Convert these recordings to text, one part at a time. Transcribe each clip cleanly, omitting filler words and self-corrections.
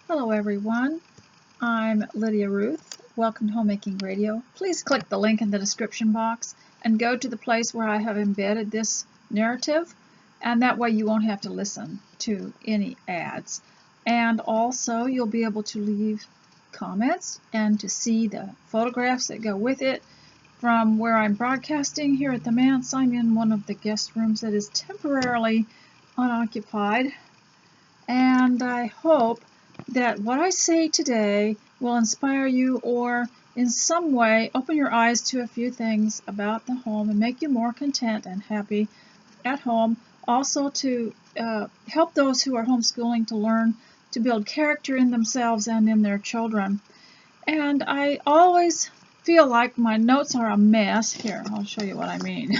Hello everyone, I'm Lydia Ruth. Welcome to Homemaking Radio. Please click the link in the description box and go to the place where I have embedded this narrative, and that way you won't have to listen to any ads. And also you'll be able to leave comments and to see the photographs that go with it. From where I'm broadcasting here at the manse, I'm in one of the guest rooms that is temporarily unoccupied, and I hope that what I say today will inspire you or in some way open your eyes to a few things about the home and make you more content and happy at home. Also to help those who are homeschooling to learn to build character in themselves and in their children. And I always feel like my notes are a mess. Here, I'll show you what I mean.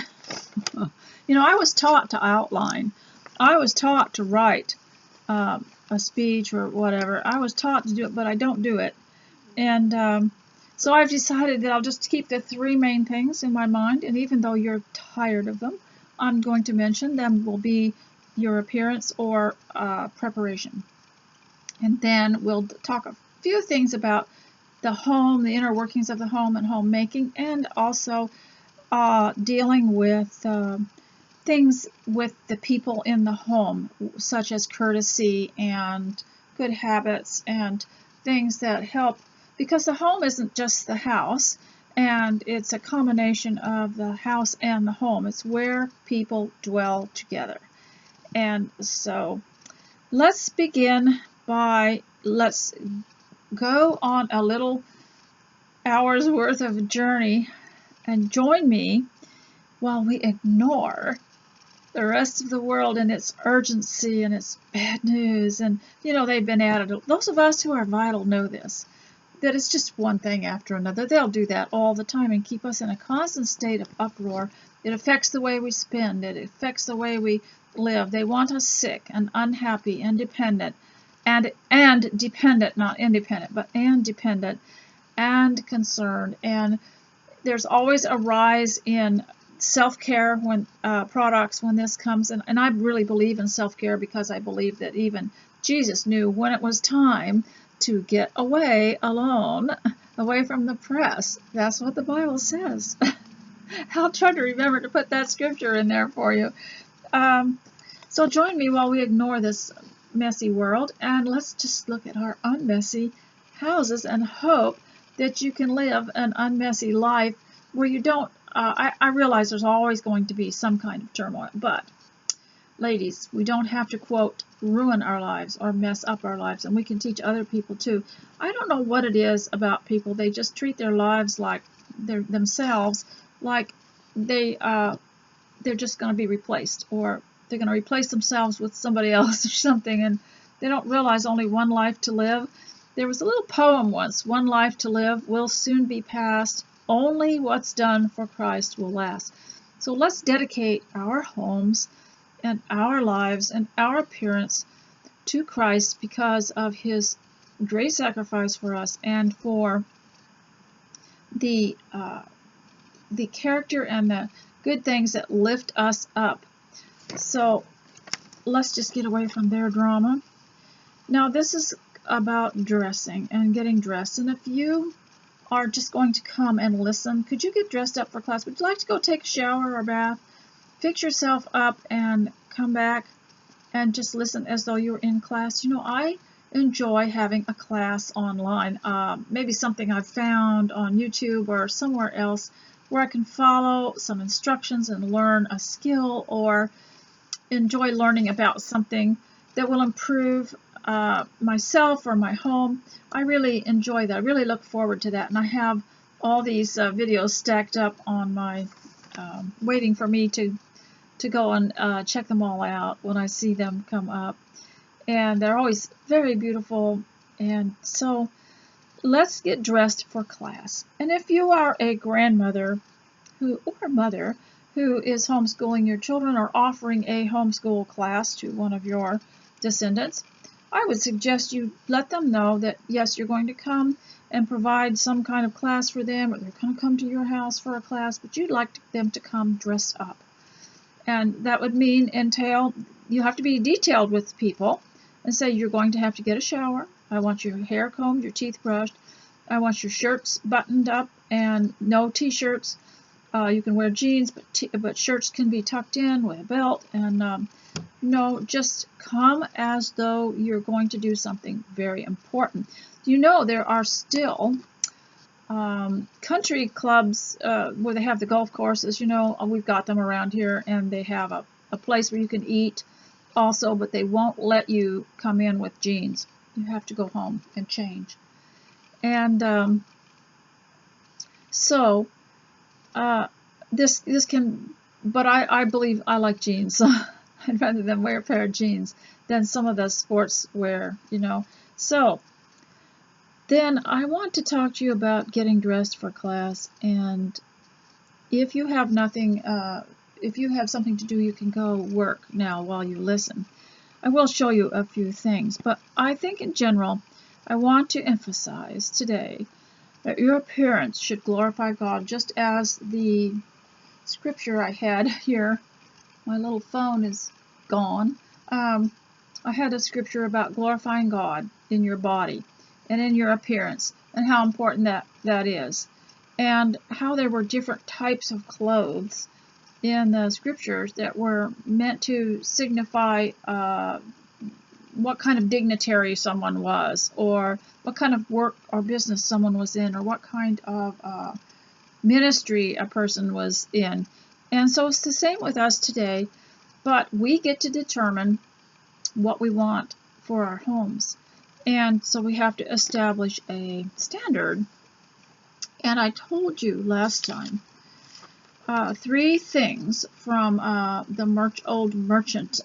I was taught to outline. I was taught to write a speech or whatever. I was taught to do it, but I don't do it. And so I've decided that I'll just keep the three main things in my mind, and even though you're tired of them, I'm going to mention them will be your appearance or preparation. And then we'll talk a few things about the home, the inner workings of the home and homemaking, and also dealing with things with the people in the home, such as courtesy and good habits and things that help, because the home isn't just the house, and it's a combination of the house and the home. It's where people dwell together. And so let's begin by, let's go on a little hour's worth of journey and join me while we ignore the rest of the world and its urgency and its bad news. And they've been at it. Those of us who are vital know this, that it's just one thing after another. They'll do that all the time and keep us in a constant state of uproar. It affects the way we spend. It affects the way we live. They want us sick and unhappy and dependent, and dependent, not independent, but and dependent and concerned. And there's always a rise in self-care when products when this comes in, and I really believe in self-care because I believe that even Jesus knew when it was time to get away alone, away from the press. That's what the Bible says. I'll try to remember to put that scripture in there for you. So join me while we ignore this messy world, and let's just look at our unmessy houses and hope that you can live an unmessy life where you don't I realize there's always going to be some kind of turmoil, but ladies, we don't have to, quote, ruin our lives or mess up our lives, and we can teach other people too. I don't know what it is about people. They just treat their lives like themselves, like they're just going to be replaced, or they're going to replace themselves with somebody else or something, and they don't realize only one life to live. There was a little poem once, "One life to live will soon be past. Only what's done for Christ will last." So let's dedicate our homes and our lives and our appearance to Christ because of his great sacrifice for us and for the character and the good things that lift us up. So let's just get away from their drama. Now this is about dressing and getting dressed, and if you are just going to come and listen, could you get dressed up for class? Would you like to go take a shower or bath? Fix yourself up and come back and just listen as though you were in class. I enjoy having a class online, maybe something I've found on YouTube or somewhere else where I can follow some instructions and learn a skill, or enjoy learning about something that will improve myself or my home. I really enjoy that. I really look forward to that, and I have all these videos stacked up on my waiting for me to go and check them all out when I see them come up, and they're always very beautiful. And so let's get dressed for class. And if you are a grandmother or mother who is homeschooling your children or offering a homeschool class to one of your descendants, I would suggest you let them know that yes, you're going to come and provide some kind of class for them, or they're going to come to your house for a class, but you'd like them to come dressed up. And that would entail you have to be detailed with people and say you're going to have to get a shower, I want your hair combed, your teeth brushed. I want your shirts buttoned up and no t-shirts. You can wear jeans, but shirts can be tucked in with a belt. And just come as though you're going to do something very important. There are still country clubs where they have the golf courses. We've got them around here, and they have a place where you can eat also, but they won't let you come in with jeans. You have to go home and change. And so this can, but I believe I like jeans. I'd rather than wear a pair of jeans than some of the sports wear, So then I want to talk to you about getting dressed for class. And if you have nothing, if you have something to do, you can go work now while you listen. I will show you a few things, but I think in general, I want to emphasize today that your appearance should glorify God, just as the scripture I had here. My little phone is gone. I had a scripture about glorifying God in your body and in your appearance, and how important that is, and how there were different types of clothes in the scriptures that were meant to signify what kind of dignitary someone was, or what kind of work or business someone was in, or what kind of ministry a person was in. And so it's the same with us today, but we get to determine what we want for our homes. And so we have to establish a standard. And I told you last time 3 things from the old merchant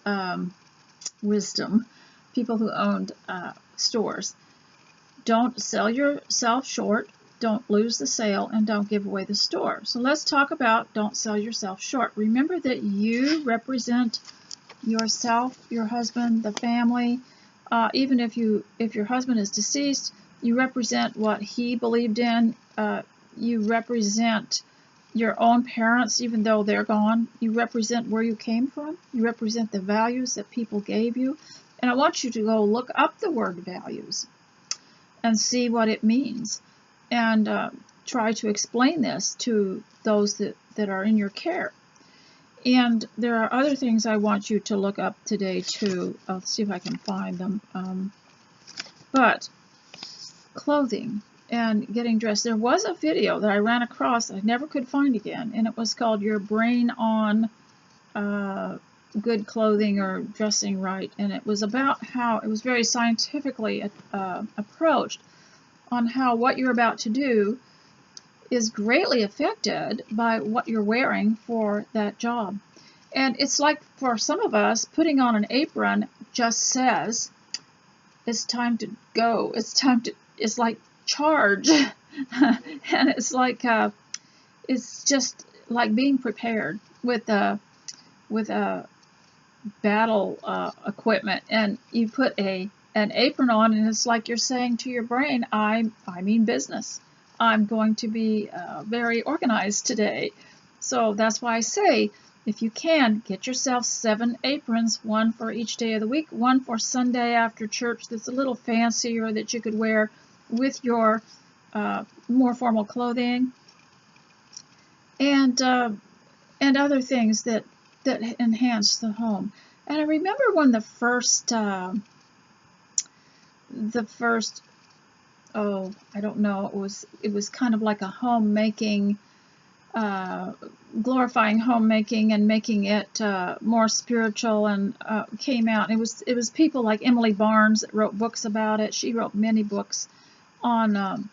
wisdom, people who owned stores. Don't sell yourself short, don't lose the sale, and don't give away the store. So let's talk about don't sell yourself short. Remember that you represent yourself, your husband, the family. Even if your husband is deceased, you represent what he believed in. You represent your own parents, even though they're gone. You represent where you came from. You represent the values that people gave you. And I want you to go look up the word values and see what it means, and try to explain this to those that are in your care. And there are other things I want you to look up today too. I'll see if I can find them. But clothing and getting dressed. There was a video that I ran across that I never could find again, and it was called Your Brain on Good Clothing or Dressing Right. And it was about how it was very scientifically approached on how what you're about to do is greatly affected by what you're wearing for that job. And it's like, for some of us, putting on an apron just says it's time to go. It's like charge. And it's like it's just like being prepared with a battle equipment, and you put an apron on, and it's like you're saying to your brain, I mean business. I'm going to be very organized today. So that's why I say, if you can, get yourself 7 aprons, one for each day of the week, one for Sunday after church that's a little fancier that you could wear with your more formal clothing, and other things that enhance the home. And I remember when the first I don't know, it was kind of like a homemaking, glorifying homemaking and making it more spiritual, and came out. It was people like Emily Barnes that wrote books about it. She wrote many books on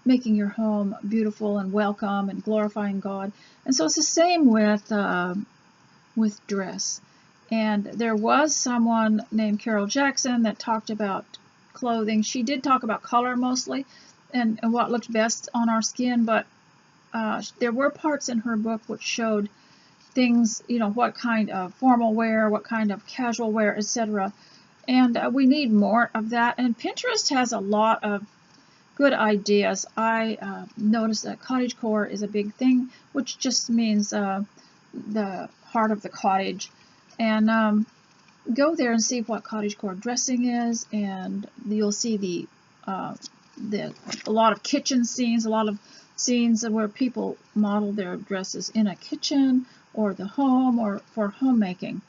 making your home beautiful and welcome and glorifying God. And so it's the same with dress. And there was someone named Carol Jackson that talked about clothing. She did talk about color mostly, and what looked best on our skin, but there were parts in her book which showed things, what kind of formal wear, what kind of casual wear, etc. And we need more of that. And Pinterest has a lot of good ideas. I noticed that cottagecore is a big thing, which just means the heart of the cottage. And go there and see what cottagecore dressing is, and you'll see a lot of kitchen scenes, a lot of scenes where people model their dresses in a kitchen or the home or for homemaking.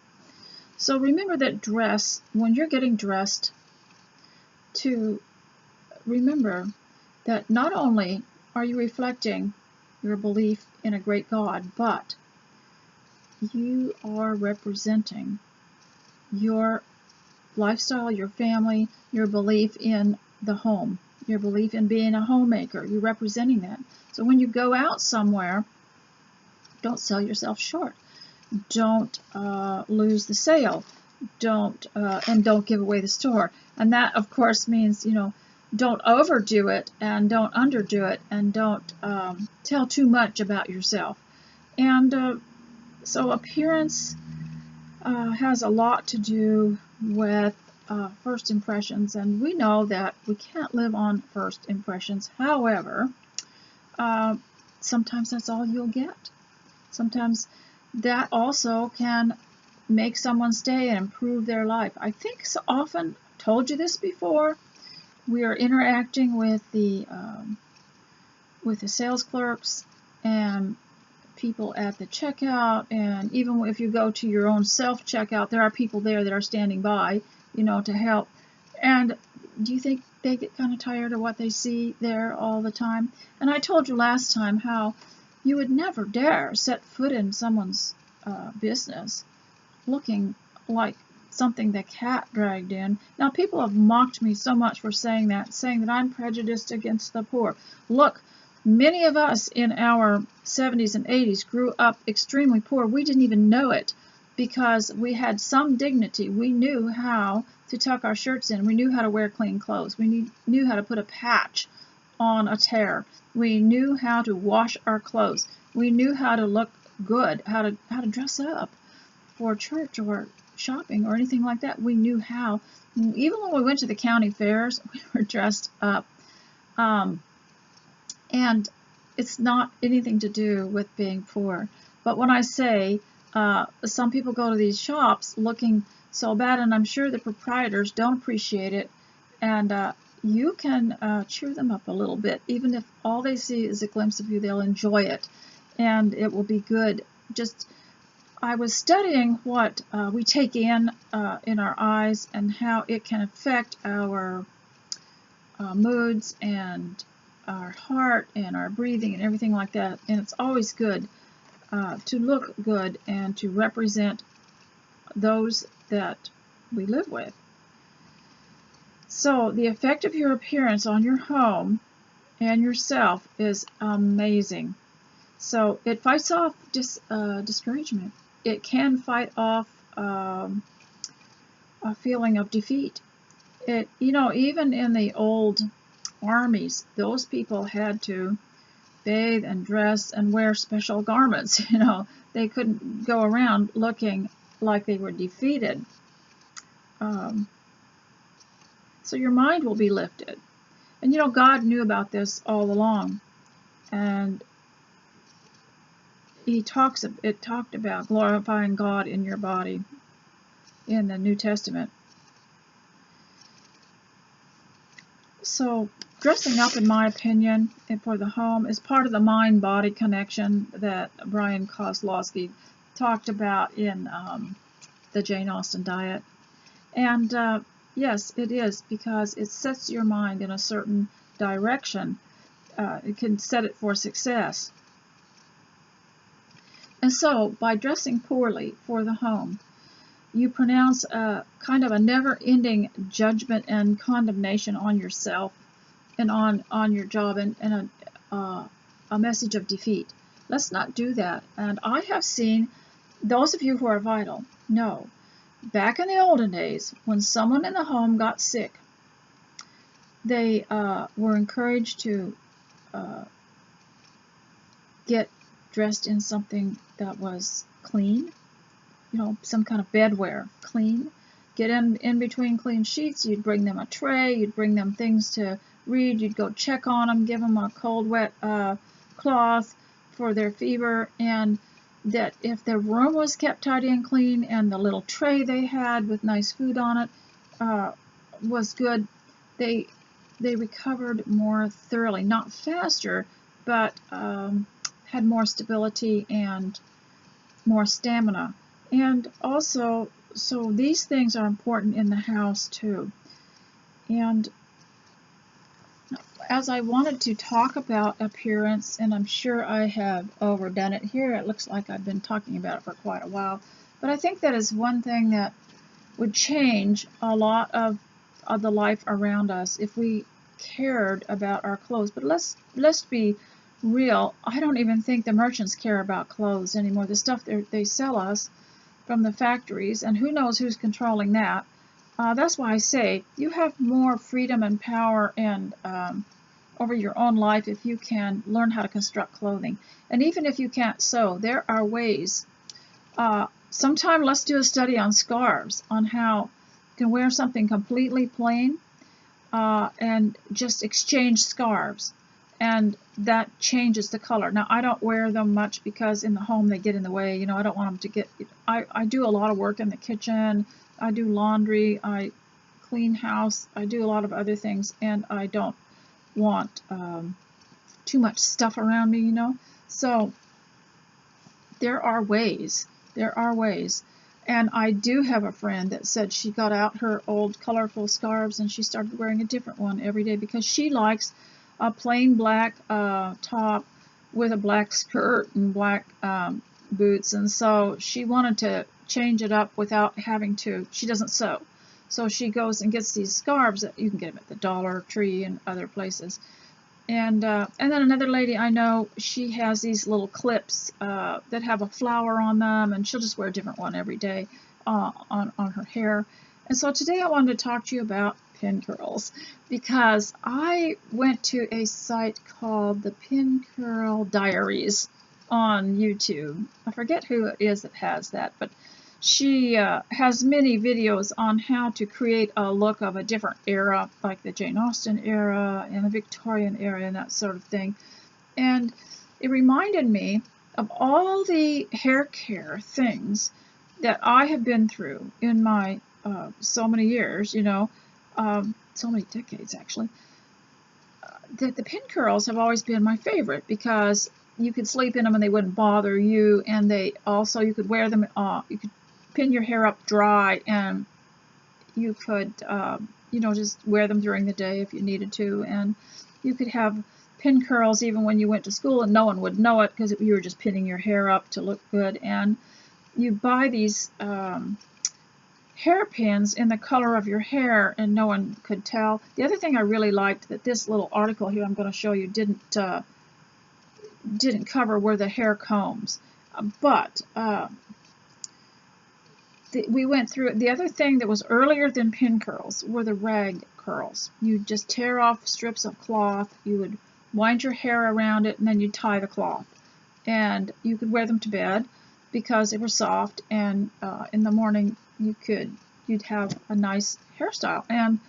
So remember that when you're getting dressed, to remember that not only are you reflecting your belief in a great God, but you are representing your lifestyle, your family, your belief in the home, your belief in being a homemaker. You're representing that. So when you go out somewhere, don't sell yourself short. Don't lose the sale. Don't give away the store. And that, of course, means, don't overdo it and don't underdo it, and don't tell too much about yourself. And so appearance has a lot to do with first impressions, and we know that we can't live on first impressions. However, sometimes that's all you'll get. Sometimes that also can make someone stay and improve their life. I think so often, told you this before, we are interacting with the sales clerks and people at the checkout, and even if you go to your own self-checkout, there are people there that are standing by, to help. And do you think they get kind of tired of what they see there all the time? And I told you last time how you would never dare set foot in someone's business looking like something the cat dragged in. Now, people have mocked me so much for saying that I'm prejudiced against the poor. Look, many of us in our 70s and 80s grew up extremely poor. We didn't even know it because we had some dignity. We knew how to tuck our shirts in. We knew how to wear clean clothes. We knew how to put a patch on a tear. We knew how to wash our clothes. We knew how to look good, how to dress up for church or shopping or anything like that. We knew how. Even when we went to the county fairs, we were dressed up. And it's not anything to do with being poor. But when I say some people go to these shops looking so bad, and I'm sure the proprietors don't appreciate it, and you can cheer them up a little bit. Even if all they see is a glimpse of you, they'll enjoy it, and it will be good. I was studying what we take in our eyes and how it can affect our moods and our heart and our breathing and everything like that. And it's always good to look good and to represent those that we live with. So the effect of your appearance on your home and yourself is amazing. So it fights off discouragement. It can fight off a feeling of defeat. Even in the old armies, those people had to bathe and dress and wear special garments. They couldn't go around looking like they were defeated. So your mind will be lifted. And God knew about this all along. And it talked about glorifying God in your body in the New Testament. So dressing up, in my opinion, and for the home is part of the mind-body connection that Brian Kozlowski talked about in the Jane Austen diet. And yes, it is, because it sets your mind in a certain direction. It can set it for success. And so, by dressing poorly for the home, you pronounce kind of a never-ending judgment and condemnation on yourself and on your job, and a message of defeat. Let's not do that. And I have seen, those of you who are vital know, back in the olden days, when someone in the home got sick, they were encouraged to get dressed in something that was clean, some kind of bedwear, clean. Get in between clean sheets. You'd bring them a tray. You'd bring them things to read. You'd go check on them, give them a cold, wet cloth for their fever, and that if their room was kept tidy and clean and the little tray they had with nice food on it was good, they recovered more thoroughly. Not faster, but had more stability and more stamina. And also, so these things are important in the house too. And as I wanted to talk about appearance, and I'm sure I have overdone it here, it looks like I've been talking about it for quite a while, but I think that is one thing that would change a lot of the life around us if we cared about our clothes. But let's be real. I don't even think the merchants care about clothes anymore. The stuff they sell us from the factories, and who knows who's controlling that. That's why I say you have more freedom and power and over your own life if you can learn how to construct clothing. And even if you can't sew, there are ways. Sometime let's do a study on scarves, on how you can wear something completely plain and just exchange scarves, and that changes the color. Now, I don't wear them much because in the home they get in the way. You know, I don't want them to get, I do a lot of work in the kitchen, I do laundry, I clean house, I do a lot of other things, and I don't want too much stuff around me, you know. So there are ways. And I do have a friend that said she got out her old colorful scarves and she started wearing a different one every day because she likes a plain black top with a black skirt and black boots, and so she wanted to change it up without having to. She doesn't sew, so she goes and gets these scarves that you can get them at the Dollar Tree and other places. And then another lady I know, she has these little clips that have a flower on them, and she'll just wear a different one every day on her hair. And so today I wanted to talk to you about pin curls, because I went to a site called the Pin Curl Diaries on YouTube. I forget who it is that has that, but she has many videos on how to create a look of a different era, like the Jane Austen era and the Victorian era and that sort of thing. And it reminded me of all the hair care things that I have been through in my so many years, you know, so many decades actually. That the pin curls have always been my favorite because you could sleep in them and they wouldn't bother you, and they also, you could wear them, you could pin your hair up dry, and you could, you know, just wear them during the day if you needed to, and you could have pin curls even when you went to school and no one would know it because you were just pinning your hair up to look good. And you buy these hairpins in the color of your hair and no one could tell. The other thing I really liked that this little article here I'm going to show you didn't cover were the hair combs, but we went through it. The other thing that was earlier than pin curls were the rag curls. You just tear off strips of cloth, you would wind your hair around it, and then you'd tie the cloth. And you could wear them to bed because they were soft, and in the morning you'd have a nice hairstyle. And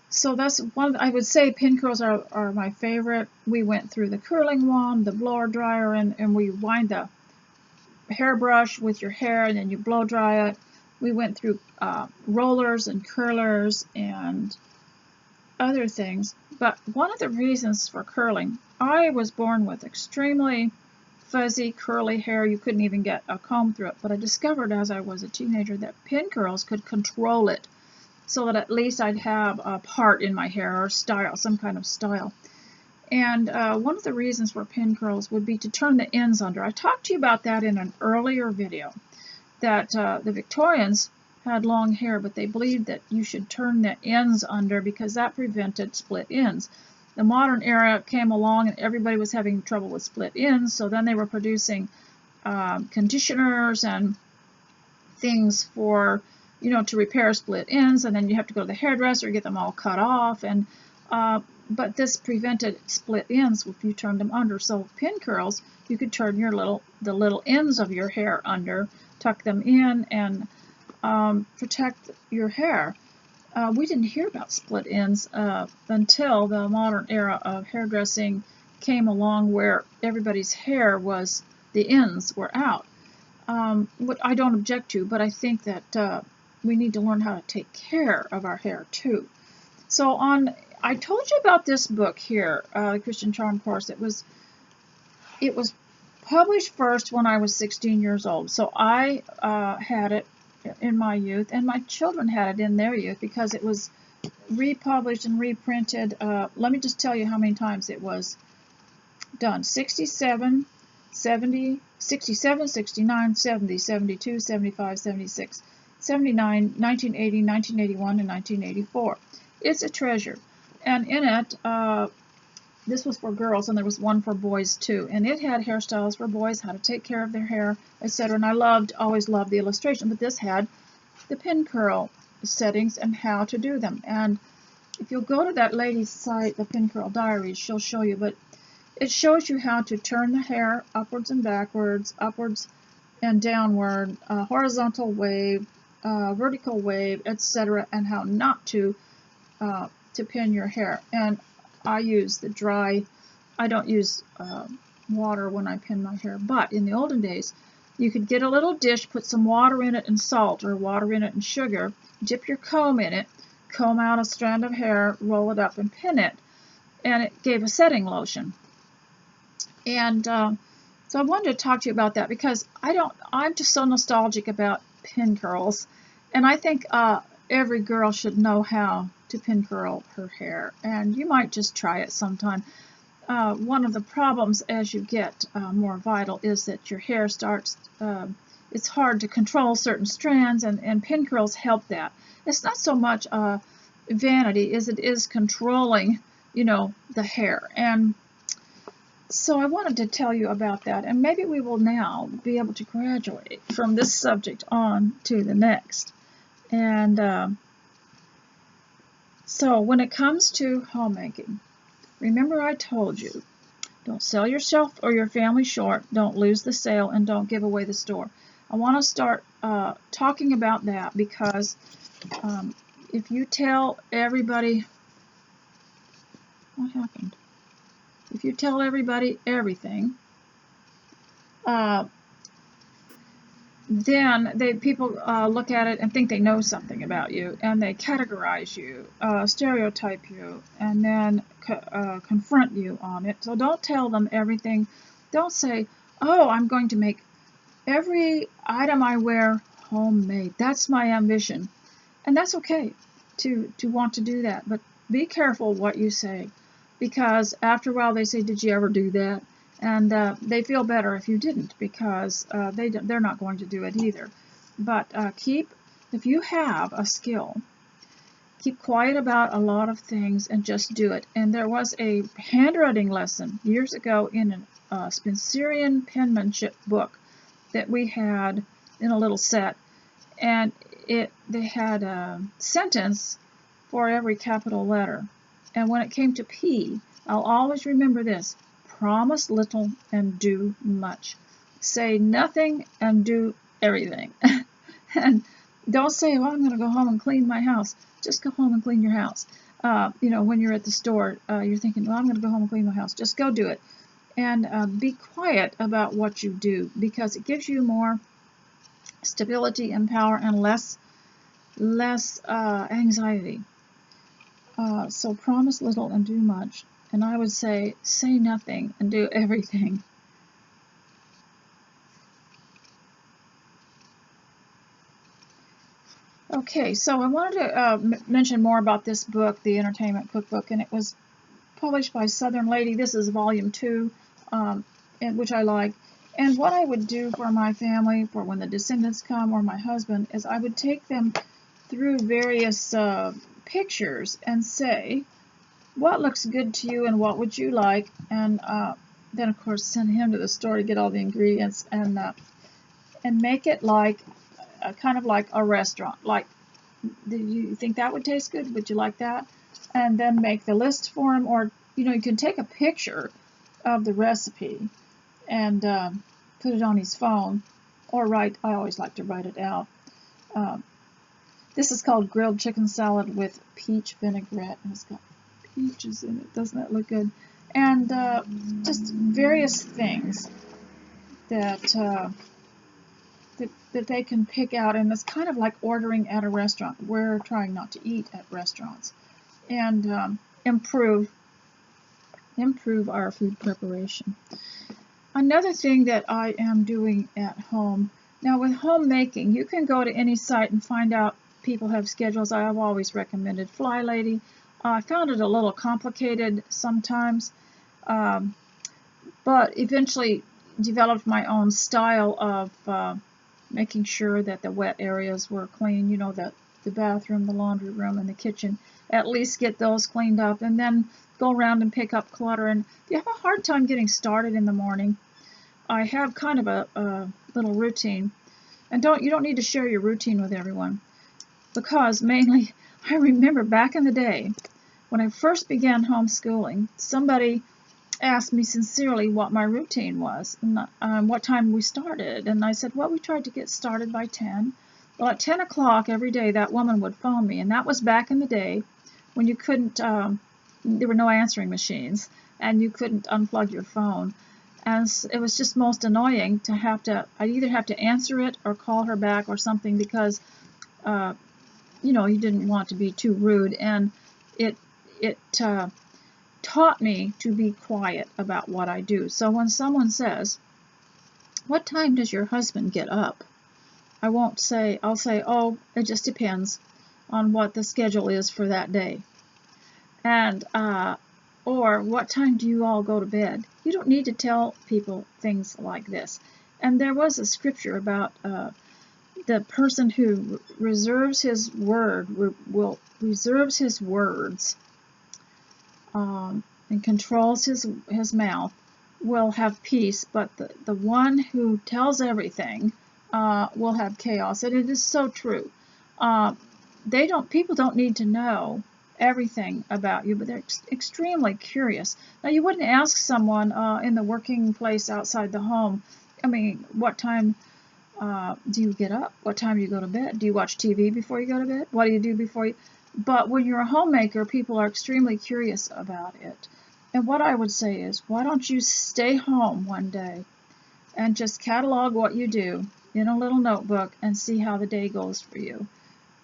so that's one, I would say pin curls are my favorite. We went through the curling wand, the blower dryer, and we wind the hairbrush with your hair and then you blow dry it. We went through rollers and curlers and other things. But one of the reasons for curling, I was born with extremely fuzzy, curly hair. You couldn't even get a comb through it. But I discovered as I was a teenager that pin curls could control it so that at least I'd have a part in my hair or style, some kind of style. And one of the reasons for pin curls would be to turn the ends under. I talked to you about that in an earlier video, that the Victorians had long hair, but they believed that you should turn the ends under because that prevented split ends. The modern era came along and everybody was having trouble with split ends, so then they were producing conditioners and things for, you know, to repair split ends, and then you have to go to the hairdresser, get them all cut off, and but this prevented split ends if you turned them under. So pin curls, you could turn the little ends of your hair under, tuck them in, and protect your hair. We didn't hear about split ends until the modern era of hairdressing came along, where everybody's hair was, the ends were out. what I don't object to, but I think that we need to learn how to take care of our hair too. So I told you about this book here, the Christian Charm Course. It was published first when I was 16 years old. So I had it in my youth, and my children had it in their youth because it was republished and reprinted. Let me just tell you how many times it was done. 67, 70, 67, 69, 70, 72, 75, 76, 79, 1980, 1981, and 1984. It's a treasure. And in it, this was for girls, and there was one for boys too. And it had hairstyles for boys, how to take care of their hair, etc. And I always loved the illustration, but this had the pin curl settings and how to do them. And if you'll go to that lady's site, the Pin Curl Diaries, she'll show you, but it shows you how to turn the hair upwards and backwards, upwards and downward, horizontal wave, vertical wave, etc., and how not to pin your hair. And I use the dry, I don't use water when I pin my hair, but in the olden days, you could get a little dish, put some water in it and salt, or water in it and sugar, dip your comb in it, comb out a strand of hair, roll it up and pin it, and it gave a setting lotion. And so I wanted to talk to you about that because I'm just so nostalgic about pin curls, and I think every girl should know how to pin curl her hair, and you might just try it sometime. One of the problems as you get more vital is that your hair starts, it's hard to control certain strands, and pin curls help that. It's not so much vanity as it is controlling, the hair. And so I wanted to tell you about that, and maybe we will now be able to graduate from this subject on to the next. And so when it comes to homemaking, remember I told you, don't sell yourself or your family short, don't lose the sale, and don't give away the store. I want to start talking about that because if you tell everybody, what happened? If you tell everybody everything, then people look at it and think they know something about you, and they categorize you, stereotype you, and then confront you on it. So don't tell them everything. Don't say, oh, I'm going to make every item I wear homemade. That's my ambition. And that's okay to want to do that, but be careful what you say, because after a while they say, did you ever do that? And they feel better if you didn't, because they're not going to do it either. But if you have a skill, keep quiet about a lot of things and just do it. And there was a handwriting lesson years ago in a Spencerian penmanship book that we had in a little set, and they had a sentence for every capital letter. And when it came to P, I'll always remember this: promise little and do much. Say nothing and do everything. And don't say, well, I'm going to go home and clean my house. Just go home and clean your house. When you're at the store, you're thinking, well, I'm going to go home and clean my house. Just go do it. And be quiet about what you do, because it gives you more stability and power and less anxiety. So promise little and do much. And I would say nothing and do everything. Okay, so I wanted to mention more about this book, The Entertainment Cookbook, and it was published by Southern Lady. This is volume 2, which I like. And what I would do for my family, for when the descendants come, or my husband, is I would take them through various pictures and say, what looks good to you and what would you like? And then, of course, send him to the store to get all the ingredients and make it like kind of like a restaurant. Like, do you think that would taste good? Would you like that? And then make the list for him. Or, you can take a picture of the recipe and put it on his phone, or I always like to write it out. This is called grilled chicken salad with peach vinaigrette, and it's got peaches in it. Doesn't that look good? And just various things that that they can pick out, and it's kind of like ordering at a restaurant. We're trying not to eat at restaurants, and improve our food preparation. Another thing that I am doing at home, now with homemaking, you can go to any site and find out people have schedules. I have always recommended Fly Lady. I found it a little complicated sometimes, but eventually developed my own style of making sure that the wet areas were clean, you know, that the bathroom, the laundry room, and the kitchen, at least get those cleaned up, and then go around and pick up clutter. And if you have a hard time getting started in the morning, I have kind of a little routine. And you don't need to share your routine with everyone, because mainly I remember back in the day when I first began homeschooling, somebody asked me sincerely what my routine was and what time we started. And I said, well, we tried to get started by 10. Well, at 10 o'clock every day, that woman would phone me. And that was back in the day when you couldn't, there were no answering machines, and you couldn't unplug your phone. And it was just most annoying to I'd either have to answer it or call her back or something, because, you know, you didn't want to be too rude. And it taught me to be quiet about what I do. So when someone says, what time does your husband get up? I'll say, oh, it just depends on what the schedule is for that day. And, or what time do you all go to bed? You don't need to tell people things like this. And there was a scripture about the person who reserves his words and controls his mouth will have peace, but the one who tells everything will have chaos. And it is so true. People don't need to know everything about you, but they're extremely curious. Now, you wouldn't ask someone in the working place outside the home, I mean, what time do you get up? What time do you go to bed? Do you watch TV before you go to bed? What do you do before you... But when you're a homemaker, people are extremely curious about it. And what I would say is, why don't you stay home one day and just catalog what you do in a little notebook and see how the day goes for you.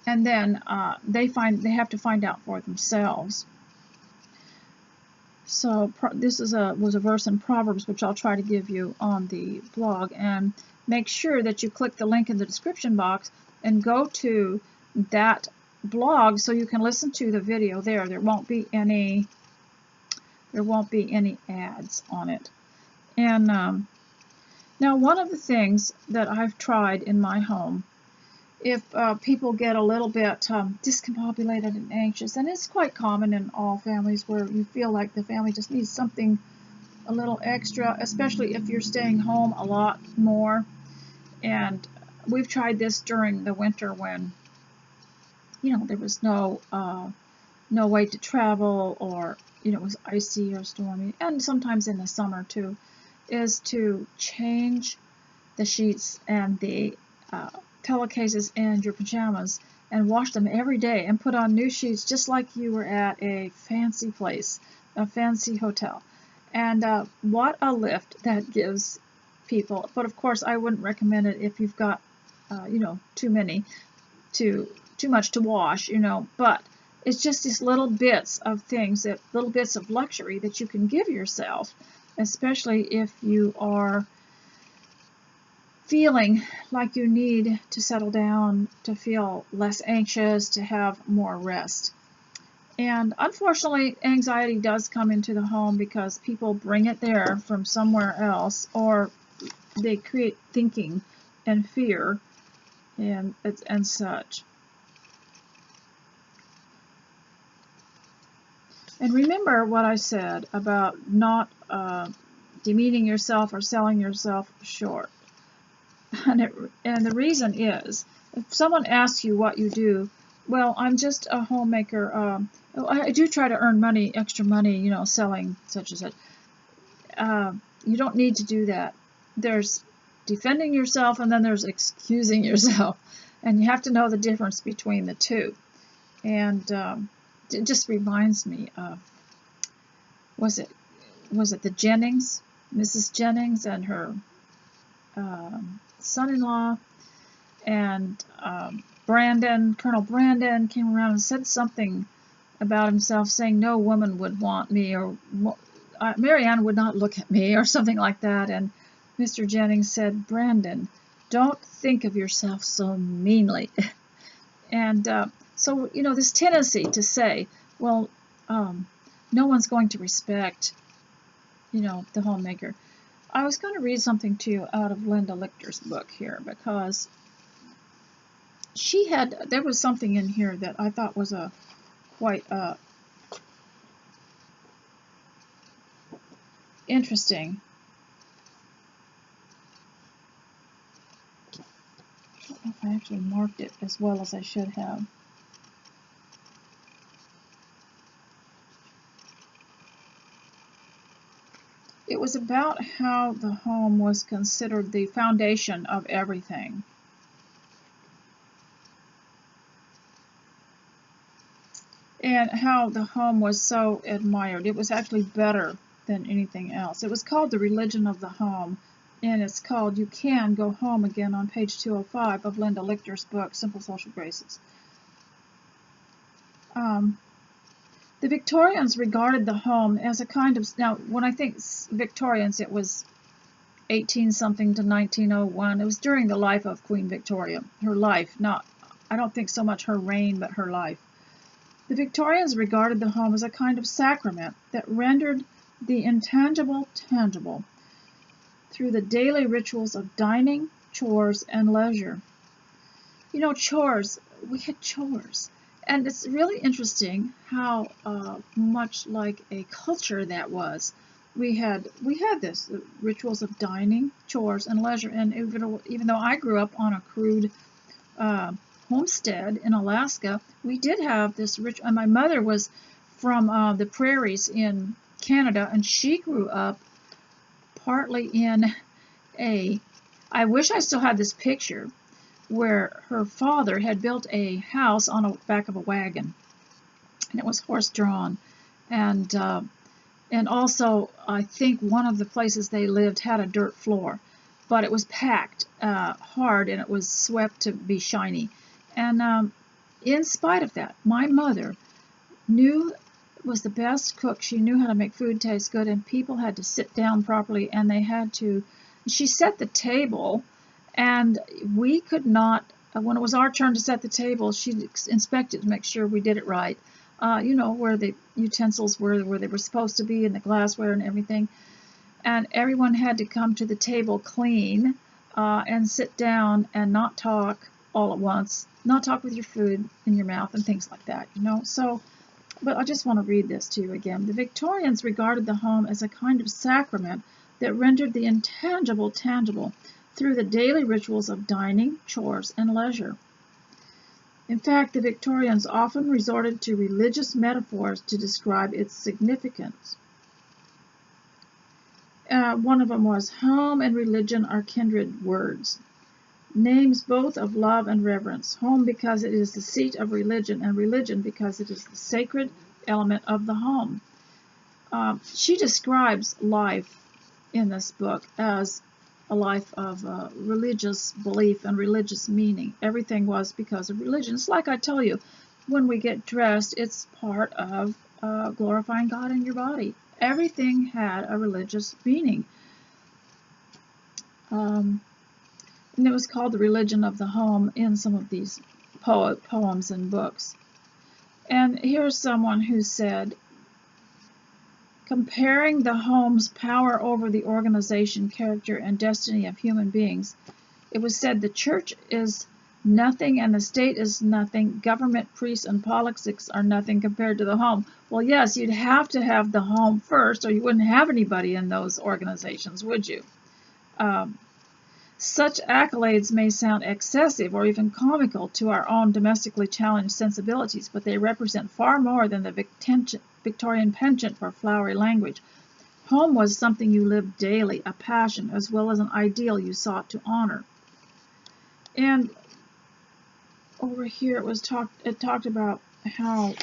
And then they have to find out for themselves. So this was a verse in Proverbs, which I'll try to give you on the blog. And make sure that you click the link in the description box and go to that blog so you can listen to the video there. There won't be any ads on it. And now, one of the things that I've tried in my home, if people get a little bit discombobulated and anxious, and it's quite common in all families where you feel like the family just needs something a little extra, especially if you're staying home a lot more. And we've tried this during the winter when, you know, there was no way to travel, or, you know, it was icy or stormy, and sometimes in the summer too, is to change the sheets and the pillowcases and your pajamas and wash them every day and put on new sheets, just like you were at a fancy place, a fancy hotel. And what a lift that gives people. But of course, I wouldn't recommend it if you've got, you know, too much to wash, you know. But it's just these little bits of things, little bits of luxury that you can give yourself, especially if you are feeling like you need to settle down, to feel less anxious, to have more rest. And unfortunately, anxiety does come into the home because people bring it there from somewhere else, or they create thinking and fear and such. And remember what I said about not demeaning yourself or selling yourself short. And the reason is, if someone asks you what you do, well, I'm just a homemaker. I do try to earn money, extra money, you know, selling such and such. You don't need to do that. There's defending yourself, and then there's excusing yourself. And you have to know the difference between the two. And it just reminds me of, was it the Jennings, Mrs. Jennings, and her son-in-law, and Colonel Brandon came around and said something about himself, saying no woman would want me, or Marianne would not look at me, or something like that. And Mr. Jennings said, Brandon, don't think of yourself so meanly. And so, you know, this tendency to say, well, no one's going to respect, you know, the homemaker. I was going to read something to you out of Linda Lichter's book here, because there was something in here that I thought was quite interesting. I don't know if I actually marked it as well as I should have. It was about how the home was considered the foundation of everything. And how the home was so admired. It was actually better than anything else. It was called The Religion of the Home, and it's called You Can Go Home Again on page 205 of Linda Lichter's book, Simple Social Graces. The Victorians regarded the home as a kind of, now when I think Victorians, it was 18-something to 1901. It was during the life of Queen Victoria, her life, I don't think so much her reign, but her life. The Victorians regarded the home as a kind of sacrament that rendered the intangible tangible through the daily rituals of dining, chores, and leisure. You know, chores, we had chores. And it's really interesting how much like a culture that was. We had this, the rituals of dining, chores, and leisure. And even though I grew up on a crude homestead in Alaska, we did have this ritual. And my mother was from the prairies in Canada, and she grew up partly in I wish I still had this picture, where her father had built a house on the back of a wagon, and it was horse-drawn, and also I think one of the places they lived had a dirt floor, but it was packed hard, and it was swept to be shiny. And in spite of that, my mother was the best cook. She knew how to make food taste good, and people had to sit down properly, and she set the table. And we could not, when it was our turn to set the table, she'd inspect it to make sure we did it right. You know, where the utensils were, where they were supposed to be, and the glassware and everything. And everyone had to come to the table clean and sit down and not talk all at once, not talk with your food in your mouth and things like that, you know. So, but I just want to read this to you again. The Victorians regarded the home as a kind of sacrament that rendered the intangible tangible through the daily rituals of dining, chores, and leisure. In fact, the Victorians often resorted to religious metaphors to describe its significance. One of them was, home and religion are kindred words, names both of love and reverence. Home because it is the seat of religion, and religion because it is the sacred element of the home. She describes life in this book as a life of religious belief and religious meaning. Everything was because of religion. It's like I tell you, when we get dressed, it's part of glorifying God in your body. Everything had a religious meaning. And it was called the religion of the home in some of these poems and books. And here's someone who said, comparing the home's power over the organization, character, and destiny of human beings, it was said the church is nothing and the state is nothing. Government, priests, and politics are nothing compared to the home. Well, yes, you'd have to have the home first, or you wouldn't have anybody in those organizations, would you? Such accolades may sound excessive or even comical to our own domestically challenged sensibilities, but they represent far more than the Victorian penchant for flowery language. Home was something you lived daily, a passion, as well as an ideal you sought to honor. And over here it talked about how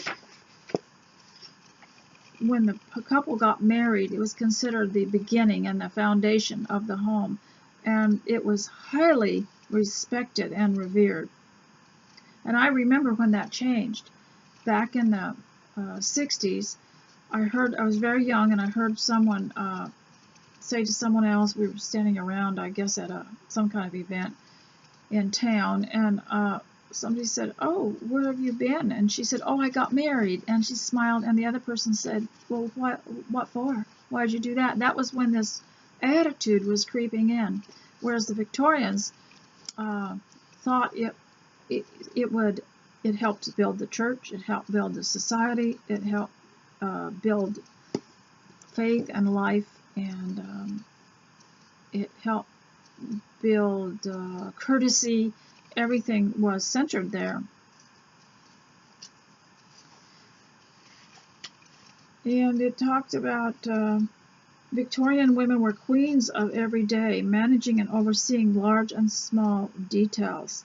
when the couple got married, it was considered the beginning and the foundation of the home. And it was highly respected and revered. And I remember when that changed. Back in the 60s, I was very young, and I heard someone say to someone else, we were standing around, I guess, at some kind of event in town, and somebody said, "Oh, where have you been?" And she said, "Oh, I got married." And she smiled, and the other person said, "Well, what for? Why did you do that?" That was when this attitude was creeping in, whereas the Victorians thought it helped build the church, it helped build the society, it helped build faith and life, and it helped build courtesy. Everything was centered there. And it talked about Victorian women were queens of every day, managing and overseeing large and small details.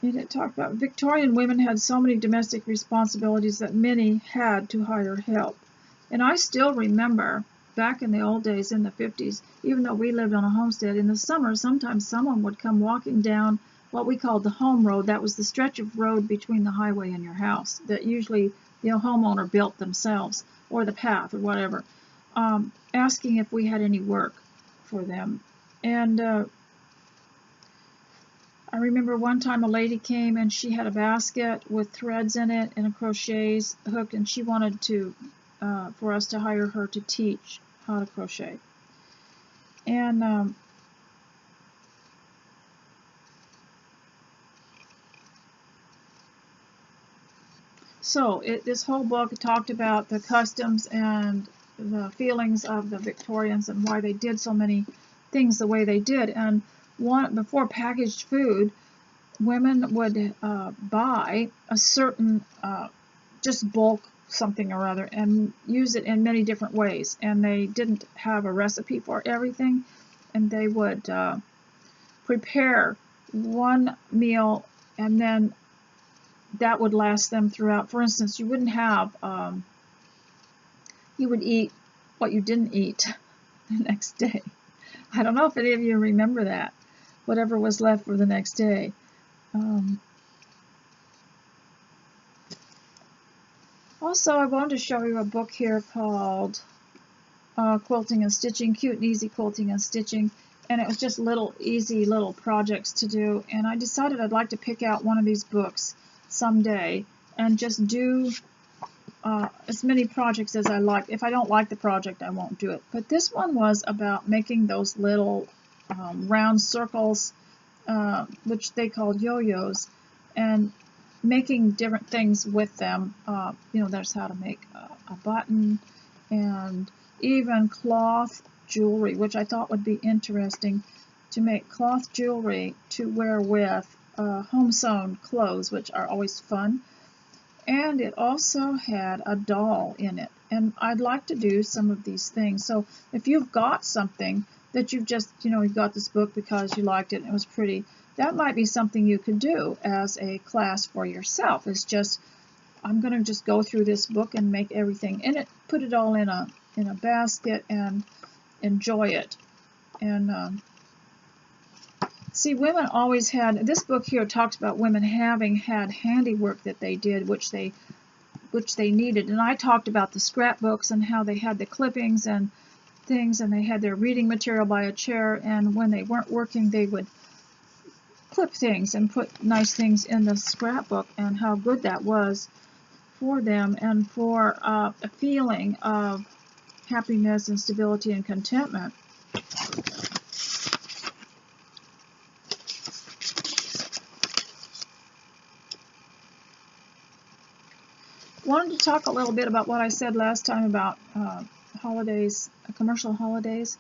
And it talked about Victorian women had so many domestic responsibilities that many had to hire help. And I still remember back in the old days in the 50s, even though we lived on a homestead, in the summer sometimes someone would come walking down what we called the home road. That was the stretch of road between the highway and your house that usually the homeowner built themselves, or the path or whatever, asking if we had any work for them. And I remember one time a lady came and she had a basket with threads in it and a crochet hook, and she wanted to for us to hire her to teach how to crochet. And so this whole book talked about the customs and the feelings of the Victorians and why they did so many things the way they did. And before packaged food, women would buy a certain just bulk something or other and use it in many different ways, and they didn't have a recipe for everything, and they would prepare one meal, and then that would last them throughout. For instance, you wouldn't have you would eat what you didn't eat the next day. I don't know if any of you remember that, whatever was left for the next day. Also, I wanted to show you a book here called Quilting and Stitching, Cute and Easy Quilting and Stitching, and it was just easy little projects to do, and I decided I'd like to pick out one of these books someday and just do as many projects as I like. If I don't like the project, I won't do it. But this one was about making those little round circles, which they called yo-yos, and making different things with them. There's how to make a button, and even cloth jewelry, which I thought would be interesting, to make cloth jewelry to wear with home-sewn clothes, which are always fun. And it also had a doll in it, and I'd like to do some of these things. So if you've got something that you've just, you got this book because you liked it and it was pretty, that might be something you could do as a class for yourself. It's just, I'm going to just go through this book and make everything in it, put it all in a basket, and enjoy it. And see, women always had, this book here talks about women having had handiwork that they did, which they needed. And I talked about the scrapbooks and how they had the clippings and things, and they had their reading material by a chair, and when they weren't working, they would clip things and put nice things in the scrapbook, and how good that was for them and for a feeling of happiness and stability and contentment. Wanted to talk a little bit about what I said last time about holidays, commercial holidays.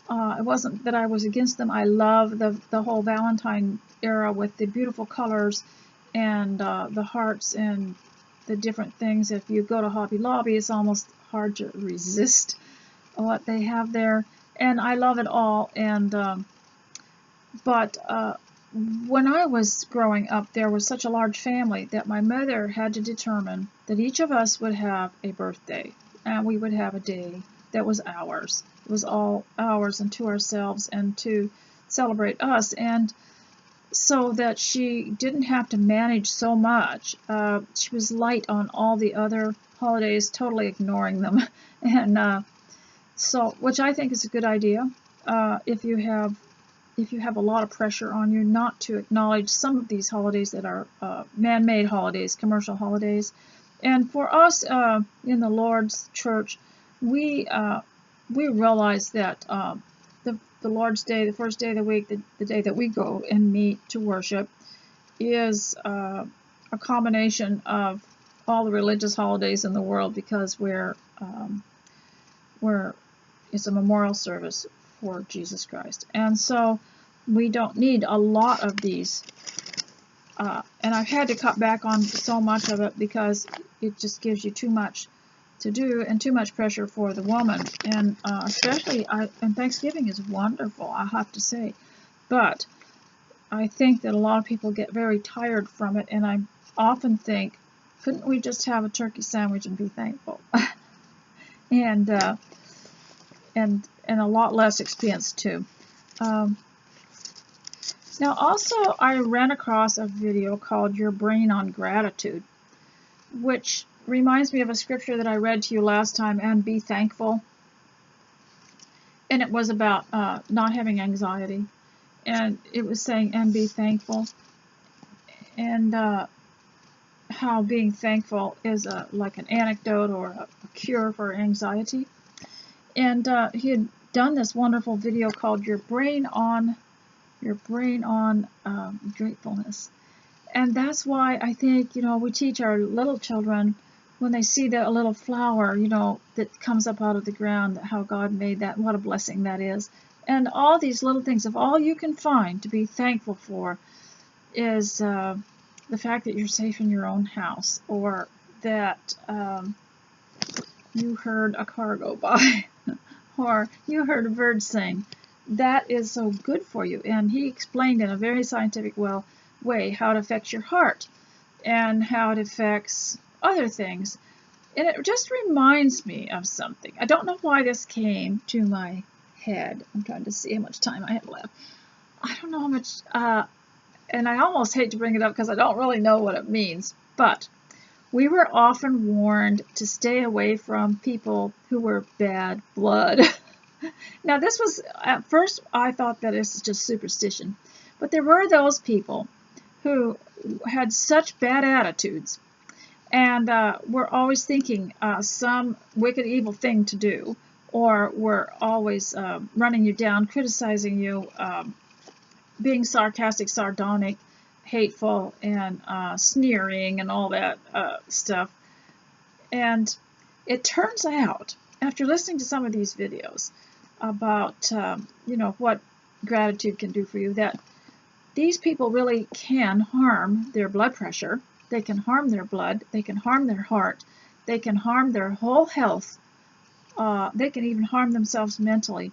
It wasn't that I was against them. I love the whole Valentine era with the beautiful colors and the hearts and the different things. If you go to Hobby Lobby, it's almost hard to resist what they have there, and I love it all. And but when I was growing up, there was such a large family that my mother had to determine that each of us would have a birthday, and we would have a day that was ours. It was all ours and to ourselves and to celebrate us, and so that she didn't have to manage so much. She was light on all the other holidays, totally ignoring them, and so, which I think is a good idea. If you have a lot of pressure on you not to acknowledge some of these holidays that are man-made holidays, commercial holidays. And for us in the Lord's Church, we realize that the Lord's Day, the first day of the week, the day that we go and meet to worship, is a combination of all the religious holidays in the world, because it's a memorial service for Jesus Christ. And so we don't need a lot of these. And I've had to cut back on so much of it because it just gives you too much to do and too much pressure for the woman. And especially, and Thanksgiving is wonderful, I have to say. But I think that a lot of people get very tired from it, and I often think, couldn't we just have a turkey sandwich and be thankful? and a lot less expense too. Now also, I ran across a video called Your Brain on Gratitude, which reminds me of a scripture that I read to you last time, and be thankful. And it was about not having anxiety. And it was saying, and be thankful. And how being thankful is like an antidote or a cure for anxiety. And he had done this wonderful video called Your Brain on Gratefulness. And that's why I think, we teach our little children, when they see a little flower, that comes up out of the ground, how God made that, what a blessing that is. And all these little things, if all you can find to be thankful for is the fact that you're safe in your own house, or that you heard a car go by, or you heard a bird sing, that is so good for you. And he explained in a very scientific way how it affects your heart and how it affects other things. And it just reminds me of something. I don't know why this came to my head. I'm trying to see how much time I have left. I don't know how much, and I almost hate to bring it up because I don't really know what it means, but we were often warned to stay away from people who were bad blood. Now, this was, at first, I thought that it's just superstition, but there were those people who had such bad attitudes and were always thinking some wicked, evil thing to do, or were always running you down, criticizing you, being sarcastic, sardonic, hateful, and sneering, and all that stuff. And it turns out, after listening to some of these videos about, what gratitude can do for you, that these people really can harm their blood pressure, they can harm their blood, they can harm their heart, they can harm their whole health, they can even harm themselves mentally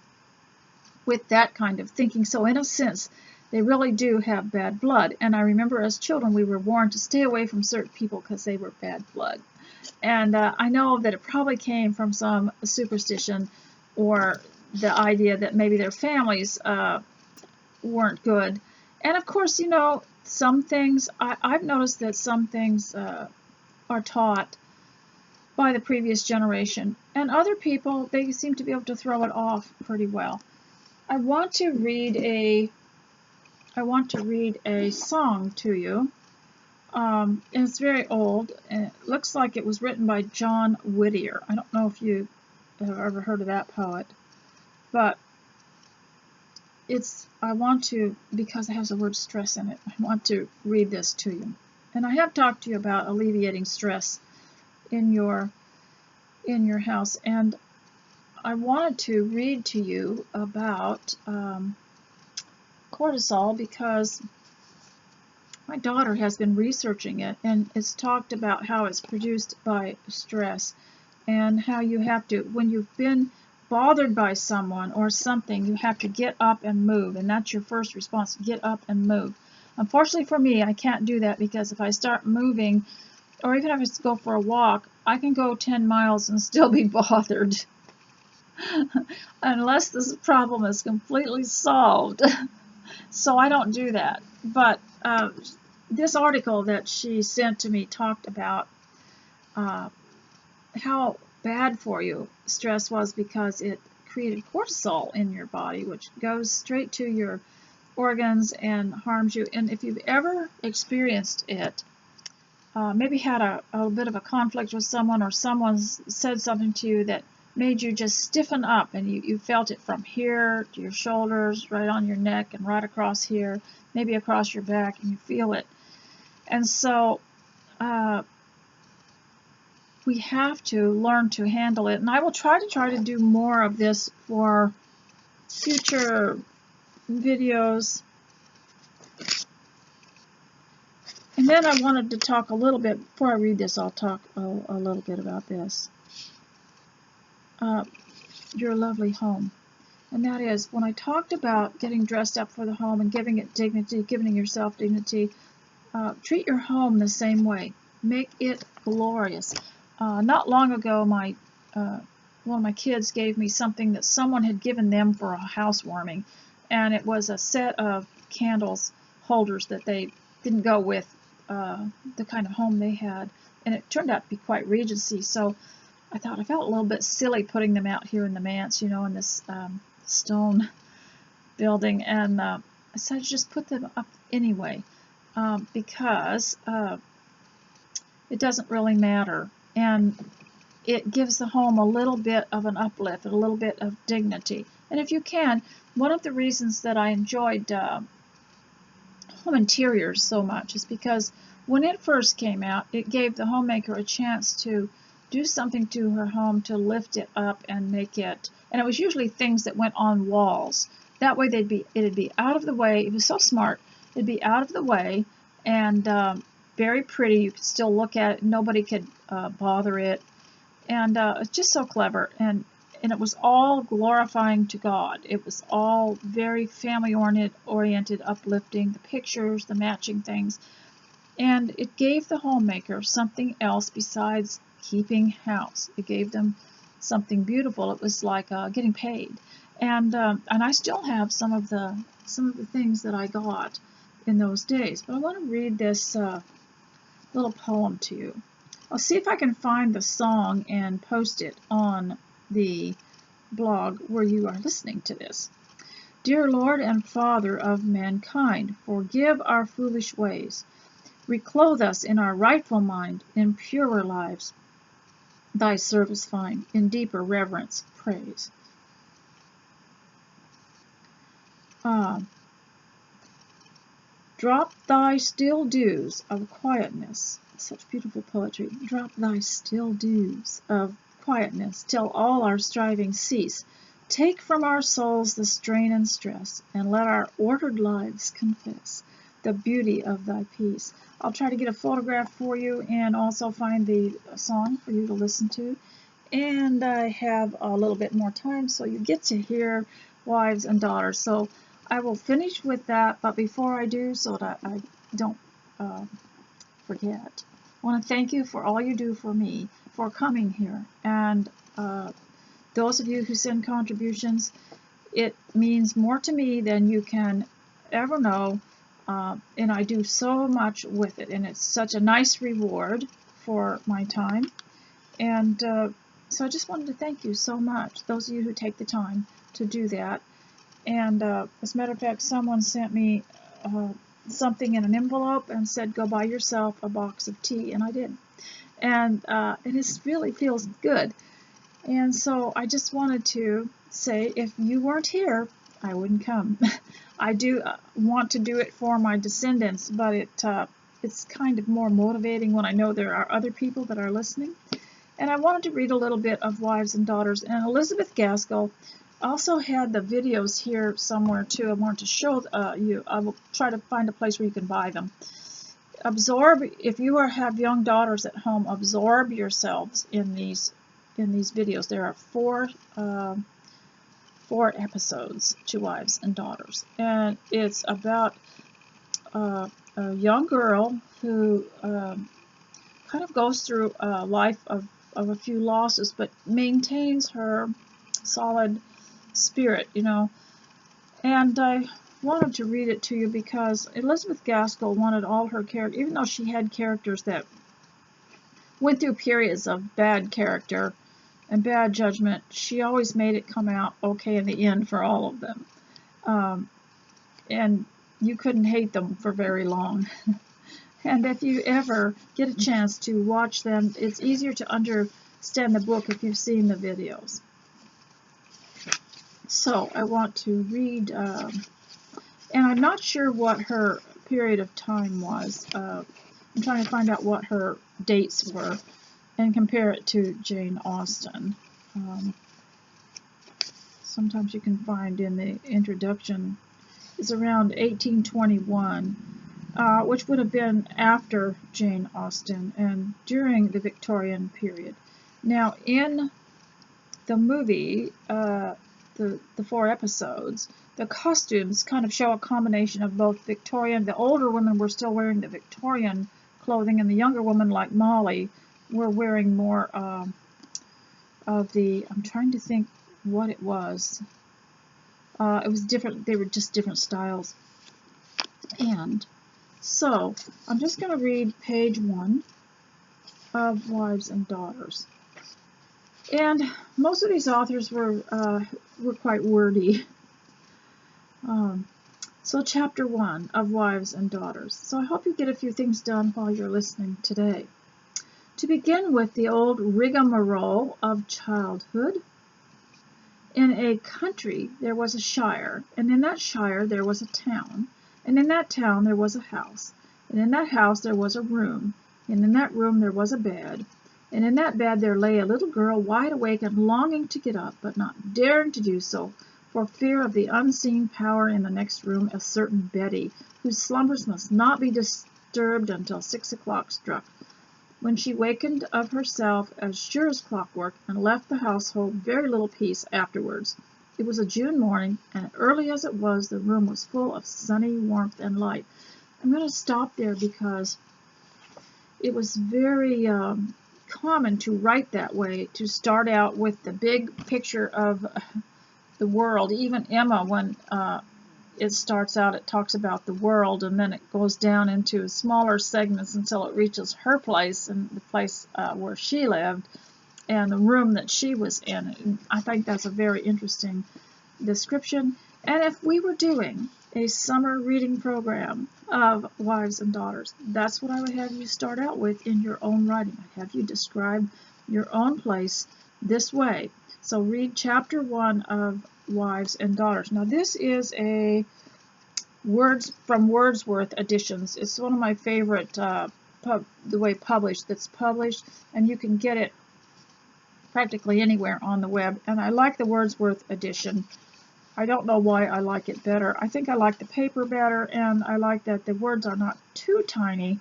with that kind of thinking. So in a sense, they really do have bad blood. And I remember as children, we were warned to stay away from certain people because they were bad blood. And I know that it probably came from some superstition, or the idea that maybe their families weren't good. And of course, some things, I've noticed that some things are taught by the previous generation, and other people, they seem to be able to throw it off pretty well. I want to read a song to you. And it's very old, and it looks like it was written by John Whittier. I don't know if you have ever heard of that poet, but because it has the word stress in it, I want to read this to you. And I have talked to you about alleviating stress in your house, and I wanted to read to you about cortisol, because my daughter has been researching it, and it's talked about how it's produced by stress, and how you have to, when you've been bothered by someone or something, you have to get up and move, and that's your first response, get up and move. Unfortunately for me, I can't do that because if I start moving, or even if I just go for a walk, I can go 10 miles and still be bothered unless this problem is completely solved. So I don't do that. But this article that she sent to me talked about how bad for you stress was because it created cortisol in your body, which goes straight to your organs and harms you. And if you've ever experienced it, maybe had a bit of a conflict with someone, or someone said something to you that made you just stiffen up, and you felt it from here to your shoulders, right on your neck, and right across here, maybe across your back, and you feel it. And so we have to learn to handle it. And I will try to do more of this for future videos. And then I wanted to talk a little bit, before I read this, I'll talk a little bit about this. Your lovely home. And that is, when I talked about getting dressed up for the home and giving it dignity, giving yourself dignity, treat your home the same way. Make it glorious. Not long ago, one of my kids gave me something that someone had given them for a housewarming, and it was a set of candles holders that they didn't go with the kind of home they had, and it turned out to be quite Regency. So I thought I felt a little bit silly putting them out here in the manse, you know, in this stone building, and I decided to just put them up anyway, because it doesn't really matter, and it gives the home a little bit of an uplift, a little bit of dignity. And if you can, one of the reasons that I enjoyed home interiors so much is because when it first came out, it gave the homemaker a chance to do something to her home to lift it up and make it, and it was usually things that went on walls. That way it'd be out of the way. It was so smart. It'd be out of the way and very pretty. You could still look at it. Nobody could bother it. And it's just so clever. And it was all glorifying to God. It was all very family-oriented, uplifting, the pictures, the matching things. And it gave the homemaker something else besides keeping house. It gave them something beautiful. It was like getting paid. And I still have some of the things that I got in those days. But I want to read this little poem to you. I'll see if I can find the song and post it on the blog where you are listening to this. Dear Lord and Father of mankind, forgive our foolish ways. Reclothe us in our rightful mind, in purer lives. Thy service find, in deeper reverence, praise. Drop thy still dews of quietness. Such beautiful poetry. Drop thy still dews of quietness till all our striving cease. Take from our souls the strain and stress, and let our ordered lives confess the beauty of thy peace. I'll try to get a photograph for you and also find the song for you to listen to. And I have a little bit more time, so you get to hear Wives and Daughters. So I will finish with that, but before I do, so that I don't forget, I want to thank you for all you do for me, for coming here. And those of you who send contributions, it means more to me than you can ever know. And I do so much with it, and it's such a nice reward for my time. And so I just wanted to thank you so much, those of you who take the time to do that. And as a matter of fact, someone sent me something in an envelope and said, go buy yourself a box of tea, and I did. And it really feels good. And so I just wanted to say, if you weren't here, I wouldn't come. I do want to do it for my descendants, but it's kind of more motivating when I know there are other people that are listening. And I wanted to read a little bit of Wives and Daughters. And Elizabeth Gaskell also had the videos here somewhere too. I wanted to show you. I will try to find a place where you can buy them. Absorb, if you have young daughters at home, absorb yourselves in these videos. There are four episodes to Wives and Daughters, and it's about a young girl who kind of goes through a life of a few losses, but maintains her solid spirit, you know. And I wanted to read it to you because Elizabeth Gaskell wanted all her characters, even though she had characters that went through periods of bad character and bad judgment, she always made it come out okay in the end for all of them. And you couldn't hate them for very long. And if you ever get a chance to watch them, it's easier to understand the book if you've seen the videos. So I want to read, and I'm not sure what her period of time was. I'm trying to find out what her dates were and compare it to Jane Austen. Sometimes you can find in the introduction, it's around 1821, which would have been after Jane Austen and during the Victorian period. Now, in the movie, the 4 episodes, the costumes kind of show a combination of both Victorian. The older women were still wearing the Victorian clothing, and the younger women, like Molly, were wearing more of the, I'm trying to think what it was. It was different, they were just different styles. And so, I'm just going to read page 1 of Wives and Daughters. And most of these authors were quite wordy. So chapter 1 of Wives and Daughters. So I hope you get a few things done while you're listening today. To begin with, the old rigmarole of childhood. In a country there was a shire, and in that shire there was a town, and in that town there was a house, and in that house there was a room, and in that room there was a bed, and in that bed there lay a little girl wide awake and longing to get up, but not daring to do so, for fear of the unseen power in the next room, a certain Betty, whose slumbers must not be disturbed until 6 o'clock struck, when she wakened of herself as sure as clockwork, and left the household very little peace afterwards. It was a June morning, and early as it was, the room was full of sunny warmth and light. I'm going to stop there because it was very common to write that way, to start out with the big picture of the world. Even Emma, when it starts out, it talks about the world, and then it goes down into smaller segments until it reaches her place, and the place where she lived, and the room that she was in. And I think that's a very interesting description. And if we were doing a summer reading program of Wives and Daughters, that's what I would have you start out with in your own writing. I'd have you describe your own place this way. So read chapter 1 of Wives and Daughters. Now this is a Words from Wordsworth editions. It's one of my favorite the way published, that's published, and you can get it practically anywhere on the web. And I like the Wordsworth edition. I don't know why I like it better. I think I like the paper better, and I like that the words are not too tiny,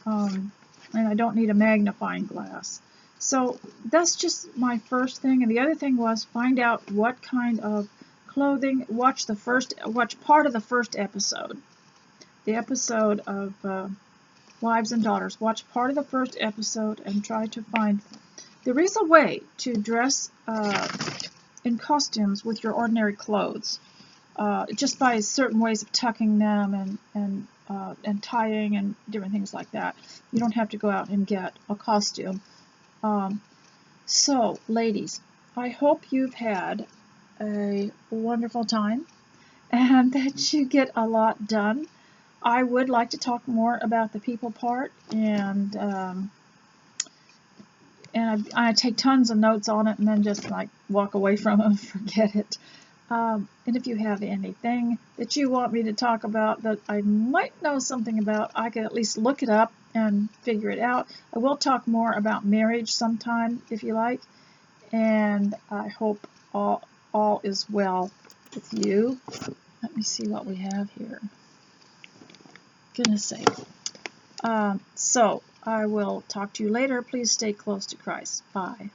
and I don't need a magnifying glass. So that's just my first thing. And the other thing was find out what kind of clothing. Watch part of the first episode. The episode of Wives and Daughters. Watch part of the first episode and try to find. There is a way to dress in costumes with your ordinary clothes, just by certain ways of tucking them and tying and different things like that. You don't have to go out and get a costume. So, ladies, I hope you've had a wonderful time and that you get a lot done. I would like to talk more about the people part, and I take tons of notes on it and then just like walk away from it and forget it. And if you have anything that you want me to talk about that I might know something about, I can at least look it up and figure it out. I will talk more about marriage sometime if you like, and I hope all is well with you. Let me see what we have here. Goodness sake. So I will talk to you later. Please stay close to Christ. Bye.